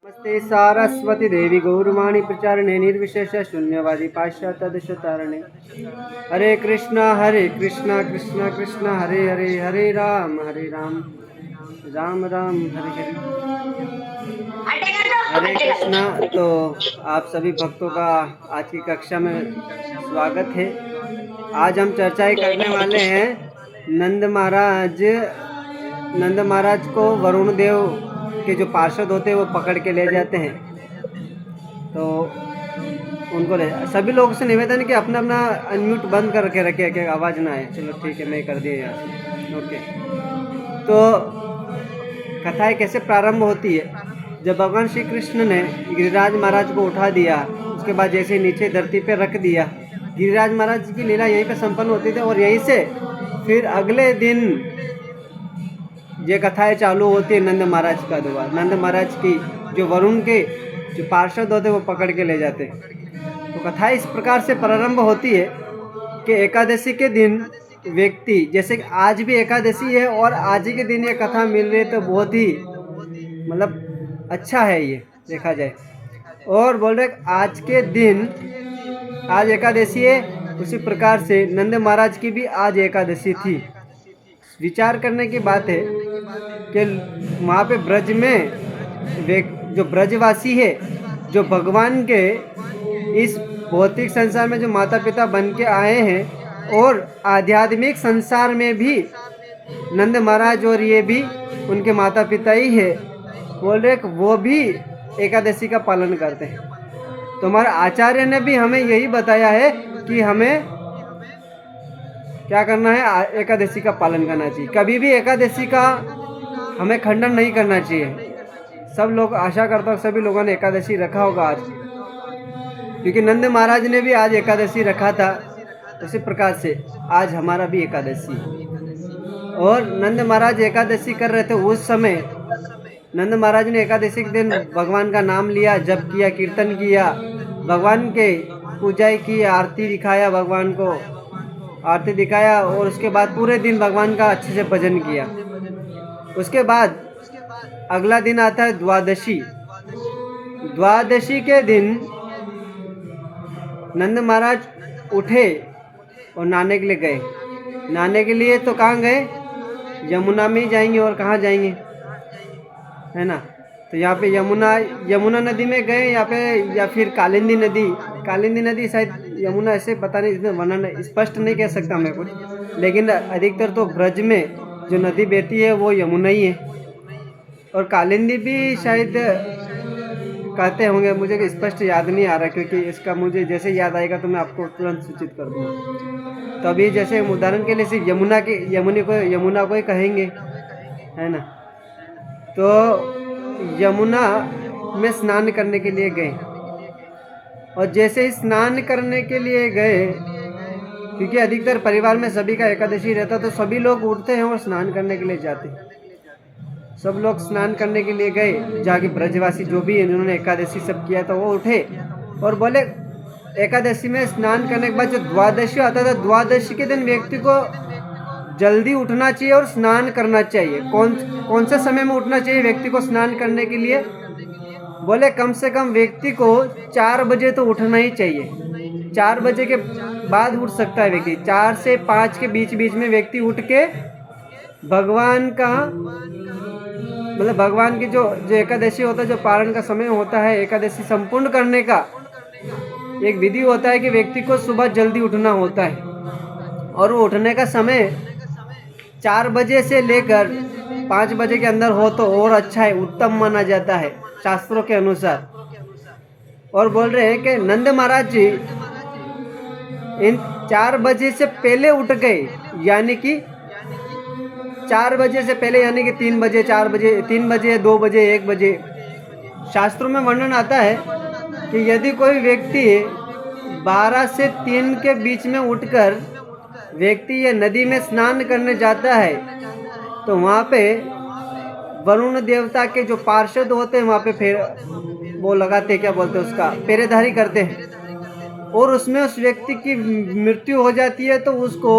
नमस्ते सारस्वती देवी गौरवाणी प्रचारणे निर्विशेष शून्यवादी पाश्चात्य हरे कृष्णा कृष्णा कृष्णा हरे हरे हरे राम राम राम हरे हरे हरे कृष्णा। तो आप सभी भक्तों का आज की कक्षा में स्वागत है। आज हम चर्चाएं करने वाले हैं नंद महाराज को वरुण देव के जो पार्षद होते हैं वो पकड़ के ले जाते हैं। तो उनको सभी लोगों से निवेदन है कि अपना अपना अनम्यूट बंद करके रखे कि आवाज़ ना आए। चलो ठीक है, मैं कर दिया यहाँ से। ओके, तो कथाएं कैसे प्रारंभ होती है। जब भगवान श्री कृष्ण ने गिरिराज महाराज को उठा दिया, उसके बाद जैसे नीचे धरती पे रख दिया, गिरिराज महाराज की लीला यहीं पे संपन्न होती थी। और यहीं से फिर अगले दिन ये कथाएं चालू होती है नंद महाराज का द्वारा। नंद महाराज की जो वरुण के जो पार्षद होते वो पकड़ के ले जाते। तो कथा इस प्रकार से प्रारंभ होती है कि एकादशी के दिन व्यक्ति, जैसे कि आज भी एकादशी है और आज ही के दिन ये कथा मिल रही है, तो बहुत ही मतलब अच्छा है ये देखा जाए। और बोल रहे आज के दिन आज एकादशी है, उसी प्रकार से नंद महाराज की भी आज एकादशी थी। विचार करने की बात है कि वहाँ पे ब्रज में जो ब्रजवासी है, जो भगवान के इस भौतिक संसार में जो माता पिता बन के आए हैं, और आध्यात्मिक संसार में भी नंद महाराज और ये भी उनके माता पिता ही है, बोल रहे वो भी एकादशी का पालन करते हैं। तो हमारे आचार्य ने भी हमें यही बताया है कि हमें क्या करना है, एकादशी का पालन करना चाहिए। कभी भी एकादशी का हमें खंडन नहीं करना चाहिए। सब लोग, आशा करता हूँ सभी लोगों ने एकादशी रखा होगा आज, क्योंकि नंद महाराज ने भी आज एकादशी रखा था। उसी प्रकार से आज हमारा भी एकादशी। और नंद महाराज एकादशी कर रहे थे उस समय, नंद महाराज ने एकादशी के दिन भगवान का नाम लिया, जप किया, कीर्तन किया, भगवान के पूजा की, आरती दिखाया, भगवान को आरती दिखाया, और उसके बाद पूरे दिन भगवान का अच्छे से भजन किया। उसके बाद अगला दिन आता है द्वादशी। द्वादशी के दिन नंद महाराज उठे और नहाने के लिए गए। नहाने के लिए तो कहाँ गए, यमुना में ही जाएंगे, और कहाँ जाएंगे, है ना। तो यहाँ पे यमुना नदी में गए यहाँ पे, या फिर कालिंदी नदी शायद यमुना, ऐसे पता नहीं, इसमें वर्णन स्पष्ट नहीं कह सकता मैं कुछ, लेकिन अधिकतर तो ब्रज में जो नदी बहती है वो यमुना ही है। और कालिंदी भी शायद कहते होंगे, मुझे स्पष्ट याद नहीं आ रहा, क्योंकि इसका मुझे जैसे याद आएगा तो मैं आपको तुरंत सूचित कर दूँगा। तो अभी जैसे उदाहरण के लिए सिर्फ यमुना को ही कहेंगे, है ना। तो यमुना में स्नान करने के लिए गए, और जैसे ही स्नान करने के लिए गए, क्योंकि अधिकतर परिवार में सभी का एकादशी रहता, तो सभी लोग उठते हैं और स्नान करने के लिए जाते। सब लोग स्नान करने के लिए गए, जाके ब्रजवासी जो भी इन्होंने एकादशी सब किया था वो उठे और बोले, एकादशी में स्नान करने के बाद जो द्वादशी आता था, द्वादशी के दिन व्यक्ति को जल्दी उठना चाहिए और स्नान करना चाहिए। कौन से समय में उठना चाहिए व्यक्ति को स्नान करने के लिए, बोले कम से कम व्यक्ति को 4 बजे तो उठना ही चाहिए। 4 बजे के बाद उठ सकता है व्यक्ति, 4 से 5 के बीच में व्यक्ति उठ के भगवान का मतलब भगवान की जो एकादशी होता है, जो पारण का समय होता है, एकादशी संपूर्ण करने का एक विधि होता है कि व्यक्ति को सुबह जल्दी उठना होता है। और वो उठने का समय 4 बजे से लेकर 5 बजे के अंदर हो तो और अच्छा है, उत्तम माना जाता है शास्त्रों के अनुसार। और बोल रहे हैं कि नंद महाराज जी इन 4 बजे से पहले उठ गए, यानी कि 4 बजे से पहले, यानी कि 3 बजे, 4 बजे, 3 बजे, 2 बजे, 1 बजे। शास्त्रों में वर्णन आता है कि यदि कोई व्यक्ति 12 से 3 के बीच में उठकर व्यक्ति ये नदी में स्नान करने जाता है, तो वहाँ पे वरुण देवता के जो पार्षद होते हैं वहाँ पे फिर वो लगाते, क्या बोलते हैं उसका, पहरेदारी करते हैं। और उसमें उस व्यक्ति की मृत्यु हो जाती है तो उसको,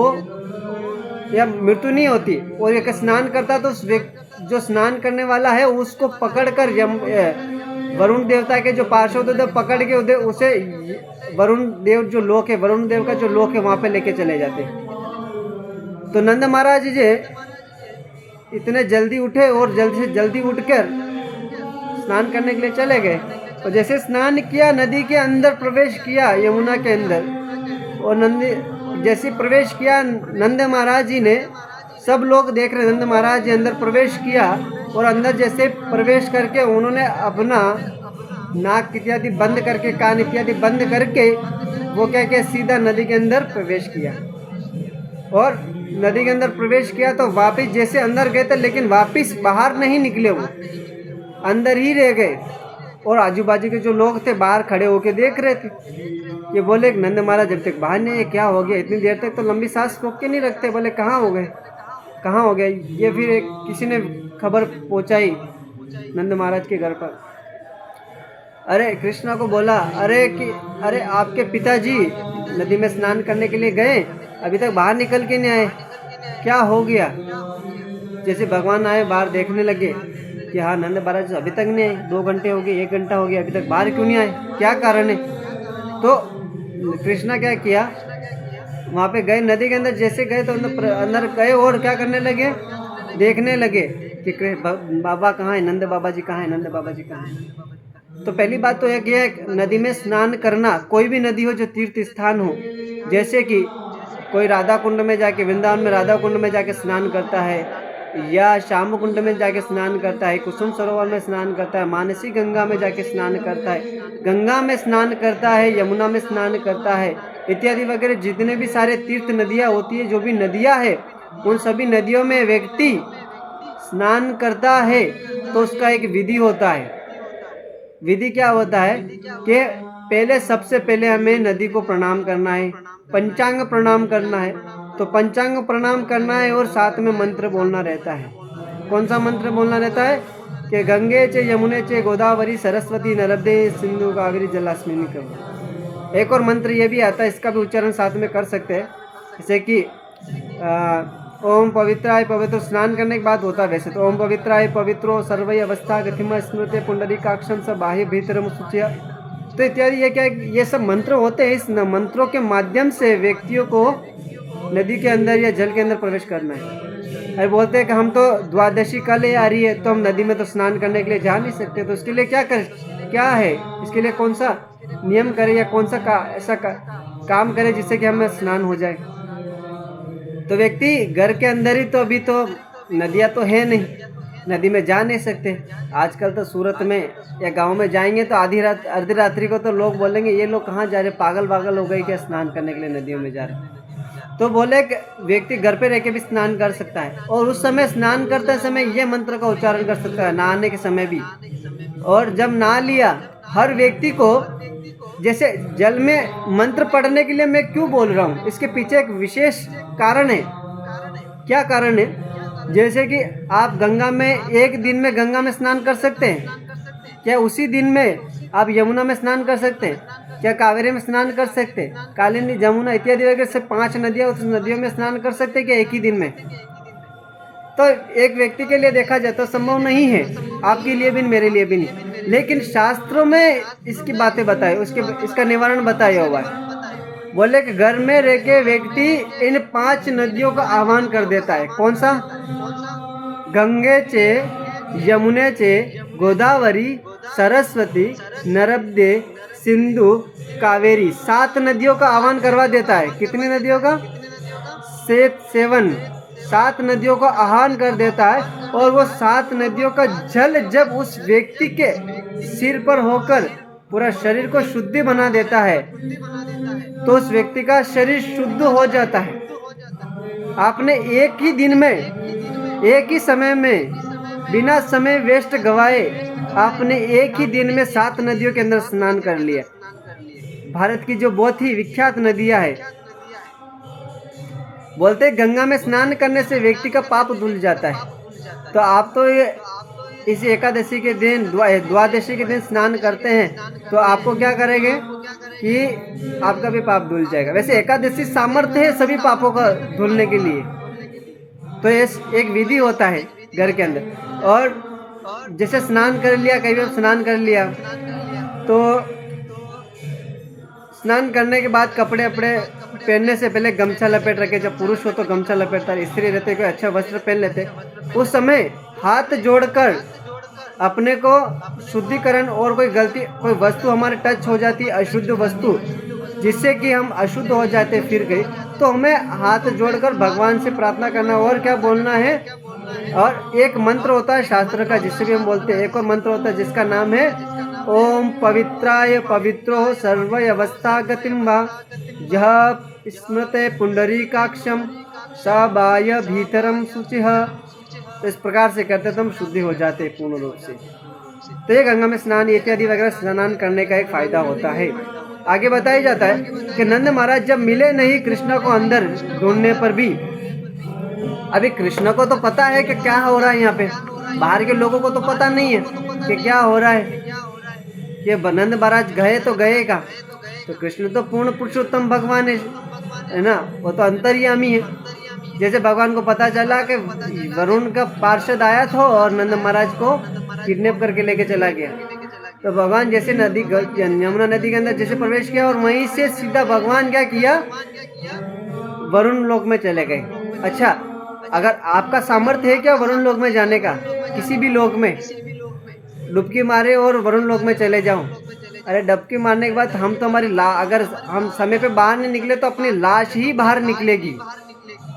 या मृत्यु नहीं होती, और एक स्नान करता तो उस व्यक्ति जो स्नान करने वाला है उसको पकड़कर वरुण देवता के जो पार्षद होते पकड़ के उधर उसे वरुण देव जो लोक है, वरुण देव का जो लोक है वहाँ पे लेके चले जाते। तो नंद महाराज जी इतने जल्दी उठे और जल्दी से जल्दी उठकर स्नान करने के लिए चले गए। और जैसे स्नान किया, नदी के अंदर प्रवेश किया, यमुना के अंदर, और जैसे प्रवेश किया नंद महाराज जी ने, सब लोग देख रहे, नंद महाराज जी अंदर प्रवेश किया और अंदर जैसे प्रवेश करके उन्होंने अपना नाक इत्यादि बंद करके, कान इत्यादि बंद करके वो क्या किया, सीधा नदी के अंदर प्रवेश किया। और नदी के अंदर प्रवेश किया तो वापिस जैसे अंदर गए थे, लेकिन वापिस बाहर नहीं निकले, वो अंदर ही रह गए। और आजू बाजू के जो लोग थे बाहर खड़े होके देख रहे थे। ये बोले नंद महाराज जब तक बाहर नहीं, क्या हो गया, इतनी देर तक तो लंबी सांस रोक के नहीं रखते। बोले कहाँ हो गए, कहाँ हो गया। ये फिर किसी ने खबर पहुंचाई नंद महाराज के घर पर। अरे कृष्णा को बोला, अरे आपके पिताजी नदी में स्नान करने के लिए गए, अभी तक बाहर निकल के नहीं आए, क्या हो गया। जैसे भगवान आए बाहर देखने लगे कि हाँ नंद महाराज अभी तक नहीं आए, 2 घंटे हो गए, 1 घंटा हो गया, अभी तक बाहर क्यों नहीं आए, क्या कारण है। तो कृष्णा क्या किया, वहाँ पे गए नदी के अंदर, जैसे गए तो अंदर गए और क्या करने लगे, देखने लगे कि बाबा कहाँ है, नंद बाबा जी कहाँ है, नंद बाबा जी कहाँ है। तो पहली बात तो यह है नदी में स्नान करना, कोई भी नदी हो जो तीर्थ स्थान हो, जैसे कि कोई राधा कुंड में जाके, वृंदावन में राधा कुंड में जाके स्नान करता है, या श्याम कुंड में जाके स्नान करता है, कुसुम सरोवर में स्नान करता है, मानसी गंगा में जाके स्नान करता है, गंगा में स्नान करता है, यमुना में स्नान करता है, इत्यादि वगैरह जितने भी सारे तीर्थ नदियाँ होती है, जो भी नदियाँ है, उन सभी नदियों में व्यक्ति स्नान करता है तो उसका एक विधि होता है। विधि क्या होता है कि पहले, सबसे पहले हमें नदी को प्रणाम करना है, पंचांग प्रणाम करना है। तो पंचांग प्रणाम करना है और साथ में मंत्र बोलना रहता है। कौन सा मंत्र बोलना रहता है कि गंगे चे यमुने चे गोदावरी सरस्वती नर्मदे सिंधु कावेरी जलास्मिनी कव। एक और मंत्र ये भी आता है, इसका भी उच्चारण साथ में कर सकते हैं, जैसे कि ओम पवित्राय पवित्र, स्नान करने के बाद होता है वैसे तो, ओम पवित्राय पवित्रो सर्वै अवस्था गतिम स्मृति पुंडरीकाक्षम स बाह्य भीतरम सूच्य। तो इत्यादि ये क्या, ये सब मंत्र होते हैं। इस मंत्रों के माध्यम से व्यक्तियों को नदी के अंदर या जल के अंदर प्रवेश करना है। अरे बोलते हैं कि हम तो द्वादशी कल आ रही है तो हम नदी में तो स्नान करने के लिए जा नहीं सकते, तो उसके लिए क्या है, इसके लिए कौन सा नियम करे या कौन सा ऐसा काम करे जिससे कि हमें स्नान हो जाए। तो व्यक्ति घर के अंदर ही, तो अभी तो नदियाँ तो है नहीं, नदी में जा नहीं सकते। आजकल तो सूरत में या गांव में जाएंगे तो अर्धी रात्रि को तो लोग बोलेंगे ये लोग कहाँ जा रहे, पागल हो गए क्या, स्नान करने के लिए नदियों में जा रहे। तो बोले व्यक्ति घर पे रह के भी स्नान कर सकता है, और उस समय स्नान करते समय ये मंत्र का उच्चारण कर सकता है, नहाने के समय भी। और जब नहा लिया, हर व्यक्ति को, जैसे जल में मंत्र पढ़ने के लिए मैं क्यों बोल रहा हूँ, इसके पीछे एक विशेष कारण है। क्या कारण है, जैसे कि आप गंगा में, एक दिन में गंगा में स्नान कर सकते हैं क्या, उसी दिन में आप यमुना में स्नान कर सकते हैं क्या, कावेरी में स्नान कर सकते हैं, कालिंदी जमुना इत्यादि वगैरह से 5 नदियाँ, उस नदियों में स्नान कर सकते हैं क्या एक ही दिन में। तो एक व्यक्ति के लिए देखा जाए तो संभव नहीं है, आपके लिए भी, मेरे लिए भी नहीं। लेकिन शास्त्रों में इसकी बातें बताए, इसका निवारण बताया हुआ है। बोले कि घर में रह के व्यक्ति इन 5 नदियों का आह्वान कर देता है। कौन सा, गंगे चे यमुने चे गोदावरी सरस्वती नर्मदे सिंधु कावेरी, 7 नदियों का आह्वान करवा देता है। कितनी नदियों का, 7 नदियों का आह्वान कर देता है। और वो 7 नदियों का जल जब उस व्यक्ति के सिर पर होकर पूरा शरीर को शुद्धि बना देता है तो उस व्यक्ति का शरीर शुद्ध हो जाता है। आपने एक ही दिन में, एक ही समय में, बिना समय वेस्ट गवाए, आपने एक ही दिन में 7 नदियों के अंदर स्नान कर लिया। भारत की जो बहुत ही विख्यात नदियां है, बोलते हैं गंगा में स्नान करने से व्यक्ति का पाप धुल जाता है। तो आप तो ये इस एकादशी के दिन, द्वादशी के दिन स्नान करते हैं, तो आपको क्या करेंगे कि आपका भी पाप धुल जाएगा। वैसे एकादशी सामर्थ्य है सभी पापों का धुलने के लिए। तो ये एक विधि होता है घर के अंदर। और जैसे स्नान कर लिया, कई बार स्नान कर लिया तो स्नान करने के बाद कपड़े अपड़े पहनने से पहले गमछा लपेट रखे। जब पुरुष हो तो गमछा लपेटता, स्त्री रहते कोई अच्छा वस्त्र पहन लेते। उस समय हाथ जोड़कर अपने को शुद्धिकरण, और कोई गलती कोई वस्तु हमारे टच हो जाती है अशुद्ध वस्तु जिससे कि हम अशुद्ध हो जाते फिर गए, तो हमें हाथ जोड़कर भगवान से प्रार्थना करना और क्या बोलना है। और एक मंत्र होता है शास्त्र का जिससे भी हम बोलते हैं, एक और मंत्र होता है जिसका नाम है ओम पवित्राय पवित्रो सर्ववस्था गतिम वा जह स्मृते पुंडरीकाक्षम सबाय भीतरम शुचिः। तो इस प्रकार से करते तो हम शुद्धि हो जाते हैं पूर्ण रूप से। तो ये गंगा में स्नान इत्यादि वगैरह स्नान करने का एक फायदा होता है। आगे बताया जाता है कि नंद महाराज जब मिले नहीं कृष्ण को अंदर ढूंढने पर भी, अभी कृष्ण को तो पता है कि क्या हो रहा है यहाँ पे, बाहर के लोगों को तो पता नहीं है कि क्या हो रहा है। ये नंद महाराज गए तो गए का, तो कृष्ण तो पूर्ण पुरुषोत्तम भगवान है ना, वो तो अंतर्यामी है। जैसे भगवान को पता चला कि वरुण का पार्षद आया था और नंद महाराज को किडनैप करके लेके चला गया, तो भगवान जैसे नदी यमुना नदी के अंदर जैसे प्रवेश किया और वहीं से सीधा भगवान क्या किया, वरुण लोक में चले गए। अच्छा, अगर आपका सामर्थ्य है क्या वरुण लोक में जाने का, किसी भी लोक में डुबकी मारे और वरुण लोक में चले जाओ, अरे डुबकी मारने के बाद हम तो हमारी अगर हम समय पे बाहर नहीं निकले तो अपनी लाश ही बाहर निकलेगी,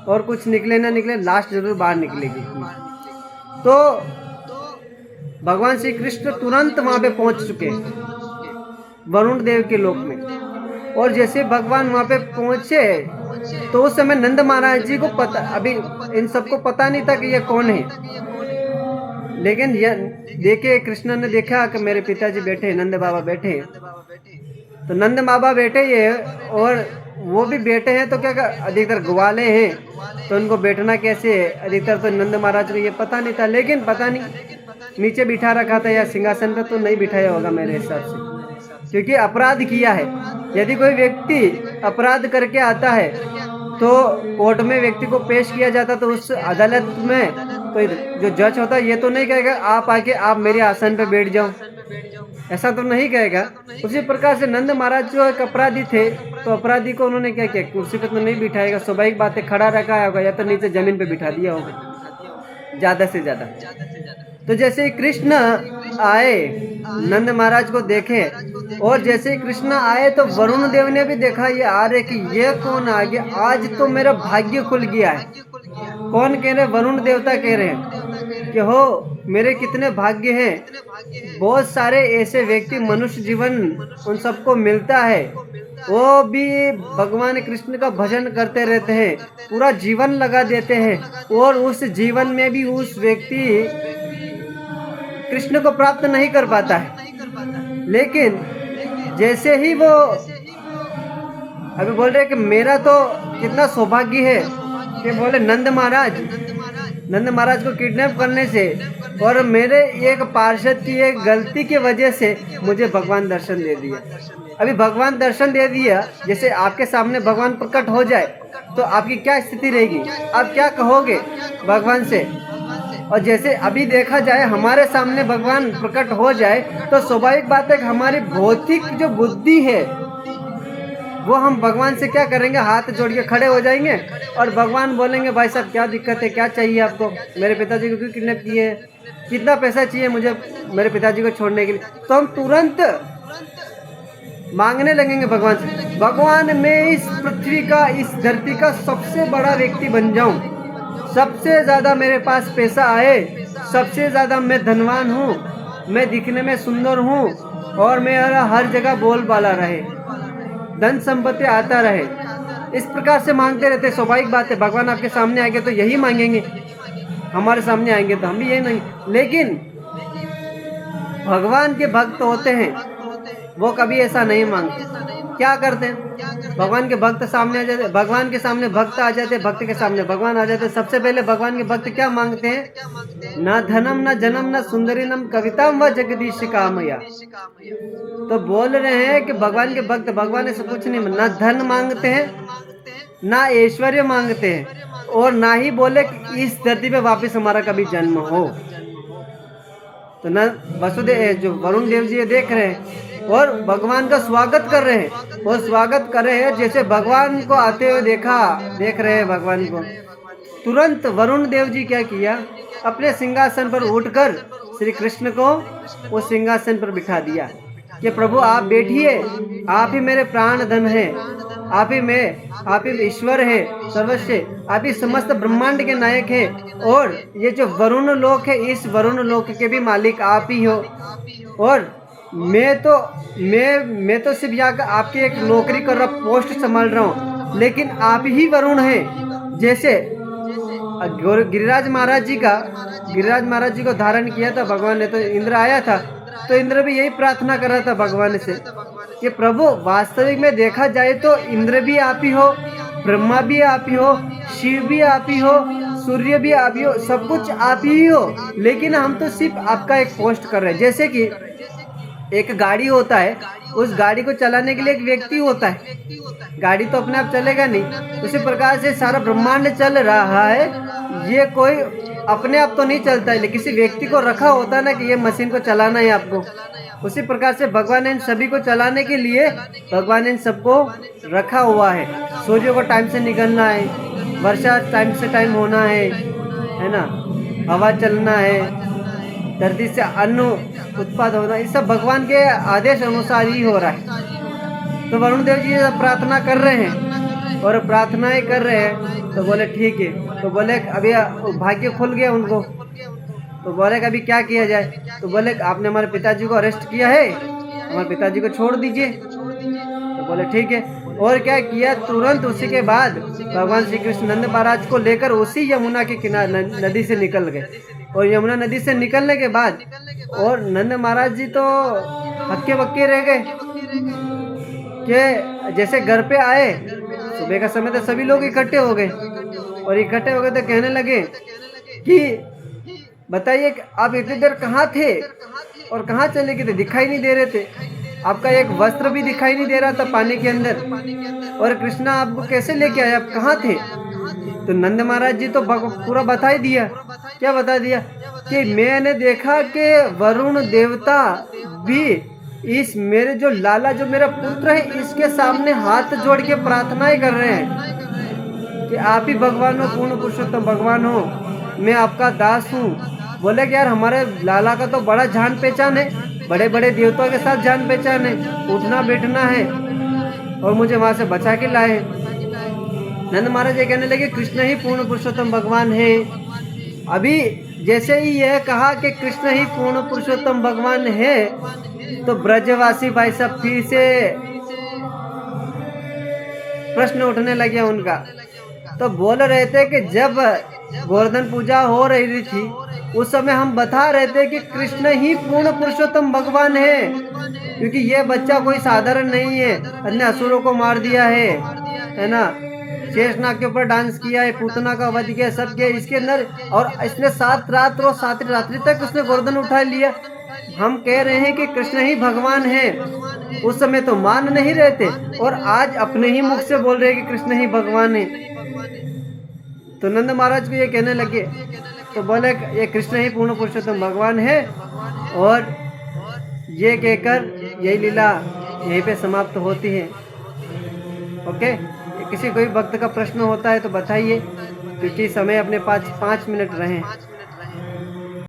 और कुछ निकले ना निकले लाश जरूर बाहर निकलेगी। तो भगवान श्री कृष्ण तुरंत वहां पे पहुंच चुके वरुण देव के लोक में, और जैसे भगवान वहां पे पहुंचे तो उस समय नंद महाराज जी को पता, अभी इन सबको पता नहीं था कि ये कौन है, लेकिन देखे कृष्ण ने देखा कि मेरे पिताजी बैठे, नंद बाबा बैठे, तो नंद बाबा बैठे ये और वो भी बैठे हैं, तो क्या अधिकतर ग्वाले हैं तो उनको बैठना कैसे है, अधिकतर तो नंद महाराज को ये पता नहीं था। लेकिन पता नहीं नीचे बिठा रखा था या सिंहासन पर तो नहीं बिठाया होगा मेरे हिसाब से, क्योंकि अपराध किया है। यदि कोई व्यक्ति अपराध करके आता है तो कोर्ट में व्यक्ति को पेश किया जाता, तो उस अदालत में तो जो जज होता है ये तो नहीं कहेगा आप आके आप मेरे आसन पे बैठ जाओ, ऐसा तो नहीं कहेगा। उसी प्रकार से नंद महाराज जो एक अपराधी थे, तो अपराधी को उन्होंने क्या किया, कुर्सी पे तो नहीं बिठाएगा, स्वाभाविक बात है खड़ा रखा होगा या तो नीचे जमीन पे बिठा दिया होगा ज्यादा से ज्यादा। तो जैसे कृष्ण आए नंद महाराज को देखे, और जैसे कृष्ण आए तो वरुण देव ने भी देखा ये आ रहे कि ये कौन आ गया, आज तो मेरा भाग्य खुल गया है। कौन कह रहे, वरुण देवता कह रहे हैं कि हो मेरे कितने भाग्य हैं, बहुत सारे ऐसे व्यक्ति मनुष्य जीवन उन सबको मिलता है, वो भी भगवान कृष्ण का भजन करते रहते हैं, पूरा जीवन लगा देते हैं, और उस जीवन में भी उस व्यक्ति कृष्ण को प्राप्त नहीं कर पाता है। लेकिन जैसे ही वो अभी बोल रहे कि मेरा तो कितना सौभाग्य है कि बोले नंद महाराज को किडनैप करने से और मेरे एक पार्षद की एक गलती की वजह से मुझे भगवान दर्शन दे दिया। अभी भगवान दर्शन दे दिया, जैसे आपके सामने भगवान प्रकट हो जाए तो आपकी क्या स्थिति रहेगी, आप क्या कहोगे भगवान से। और जैसे अभी देखा जाए हमारे सामने भगवान प्रकट हो जाए तो स्वाभाविक बात है कि हमारी भौतिक जो बुद्धि है वो हम भगवान से क्या करेंगे, हाथ जोड़ के खड़े हो जाएंगे और भगवान बोलेंगे भाई साहब क्या दिक्कत है, क्या चाहिए आपको, मेरे पिताजी को क्यों किडनैप किए, कितना पैसा चाहिए मुझे मेरे पिताजी को छोड़ने के लिए। तो हम तुरंत मांगने लगेंगे भगवान से, भगवान मैं इस पृथ्वी का, इस धरती का सबसे बड़ा व्यक्ति बन जाऊं, सबसे ज़्यादा मेरे पास पैसा आए, सबसे ज़्यादा मैं धनवान हूँ, मैं दिखने में सुंदर हूँ और मेरा हर जगह बोलबाला रहे, धन संपत्ति आता रहे। इस प्रकार से मांगते रहते। स्वाभाविक बात है भगवान आपके सामने आएंगे तो यही मांगेंगे, हमारे सामने आएंगे तो हम भी यही मांगेंगे। लेकिन भगवान के भक्त होते हैं वो कभी ऐसा नहीं मांगते। क्या करते हैं, भगवान के भक्त सामने आ जाते, भगवान के सामने भक्त आ जाते, भक्त के सामने भगवान आ जाते। सबसे पहले भगवान के भक्त क्या मांगते हैं, ना धनम ना जन्म ना सुंदरी नम कविताम व जगदीश कामया। तो बोल रहे हैं कि भगवान के भक्त भगवान से कुछ नहीं, ना धन मांगते हैं, ना ऐश्वर्य मांगते हैं, और ना ही बोले कि इस धरती पे वापस हमारा कभी जन्म हो। तो न वसुदेव जो वरुण देव जी ये देख रहे हैं और भगवान का स्वागत कर रहे हैं, और स्वागत कर रहे हैं जैसे भगवान को आते हुए देख रहे हैं भगवान को। तुरंत वरुण देव जी क्या किया, अपने सिंहासन पर उठकर श्री कृष्ण को उस सिंहासन पर बिठा दिया कि प्रभु आप बैठिए, आप ही मेरे प्राण धन हैं, आप ही ईश्वर है सर्वस्व, आप ही समस्त ब्रह्मांड के नायक है, और ये जो वरुण लोक है इस वरुण लोक के भी मालिक आप ही हो। और मैं तो सिर्फ यहाँ आपकी एक नौकरी कर रहा, पोस्ट संभाल रहा हूँ, लेकिन आप ही वरुण हैं। जैसे गिरिराज महाराज जी को धारण किया था भगवान ने, तो इंद्र आया था, तो इंद्र भी यही प्रार्थना कर रहा था भगवान से कि प्रभु वास्तविक में देखा जाए तो इंद्र भी आप ही हो, ब्रह्मा भी आप ही हो, शिव भी आप ही हो, सूर्य भी आप ही हो, सब कुछ आप ही हो, लेकिन हम तो सिर्फ आपका एक पोस्ट कर रहे हैं। जैसे कि एक गाड़ी होता है, उस गाड़ी को चलाने के लिए एक व्यक्ति होता है, गाड़ी तो अपने आप चलेगा नहीं। उसी प्रकार से सारा ब्रह्मांड चल रहा है, ये कोई अपने आप तो नहीं चलता है, लेकिन किसी व्यक्ति को रखा होता है ना कि ये मशीन को चलाना है आपको। उसी प्रकार से भगवान ने इन सभी को चलाने के लिए भगवान ने इन सबको रखा हुआ है। सूर्य को टाइम से निकलना है, वर्षा टाइम से टाइम होना है ना, हवा चलना है, धरती से अन्न उत्पाद होना, ये सब भगवान के आदेश अनुसार ही हो रहा है। तो वरुण देव जी प्रार्थना कर रहे हैं और प्रार्थनाएं कर रहे हैं, तो बोले ठीक है। तो बोले अभी भाग्य खुल गया उनको, तो बोले अभी क्या किया जाए। तो बोले आपने हमारे पिताजी को अरेस्ट किया है, हमारे पिताजी को छोड़ दीजिए। तो बोले ठीक है। और क्या किया, तुरंत उसी के बाद भगवान श्री कृष्ण नंद महाराज को लेकर उसी यमुना के किनारे नदी से निकल गए। और यमुना नदी से निकलने के बाद और नंद महाराज जी तो हक्के बक्के रह गए कि जैसे घर पे आए, सुबह का समय तो सभी लोग इकट्ठे हो गए, और इकट्ठे हो गए तो कहने लगे कि बताइए आप इतनी देर कहाँ थे और कहाँ चले गए थे, दिखाई नहीं दे रहे थे, आपका एक वस्त्र भी दिखाई नहीं दे रहा था पानी के अंदर, और कृष्णा आपको कैसे लेके आए, आप कहाँ थे। तो नंद महाराज जी तो पूरा बता ही दिया। क्या बता दिया कि मैंने देखा कि वरुण देवता भी इस मेरे जो लाला जो मेरा पुत्र है इसके सामने हाथ जोड़ के प्रार्थनाएं कर रहे हैं कि आप ही भगवान हो, पूर्ण पुरुषोत्तम भगवान हो, मैं आपका दास हूँ। बोले कि यार हमारे लाला का तो बड़ा जान पहचान है, बड़े बड़े देवताओं के साथ जान पहचान है, उठना बैठना है, और मुझे वहाँ से बचा के लाए। नंद महाराज ये कहने लगे कृष्ण ही पूर्ण पुरुषोत्तम भगवान है। अभी जैसे ही यह कहा कि कृष्ण ही पूर्ण पुरुषोत्तम भगवान है, तो ब्रजवासी भाई साहब फिर से प्रश्न उठने लगे उनका। तो बोल रहे थे कि जब गोवर्धन पूजा हो रही थी उस समय हम बता रहे थे कि कृष्ण ही पूर्ण पुरुषोत्तम भगवान है, क्योंकि ये बच्चा कोई साधारण नहीं है, अन्य असुरों को मार दिया है ना, शेषनाग के ऊपर डांस किया है, पूतना का वध किया, सब किया इसके अंदर, और इसने 7 रात और 7 रात्रि तक उसने गोवर्धन उठा लिया। हम कह रहे हैं कि कृष्ण ही भगवान है, उस समय तो मान नहीं रहे थे, और आज अपने ही मुख से बोल रहे हैं कि कृष्ण ही भगवान है। तो नंद महाराज को ये कहने लगे, तो बोले ये कृष्ण ही पूर्ण पुरुषोत्तम भगवान है, और ये कहकर यही लीला यहीं पे समाप्त होती है। ओके, किसी कोई भक्त का प्रश्न होता है तो बताइए, क्योंकि समय अपने पास 5 मिनट रहे।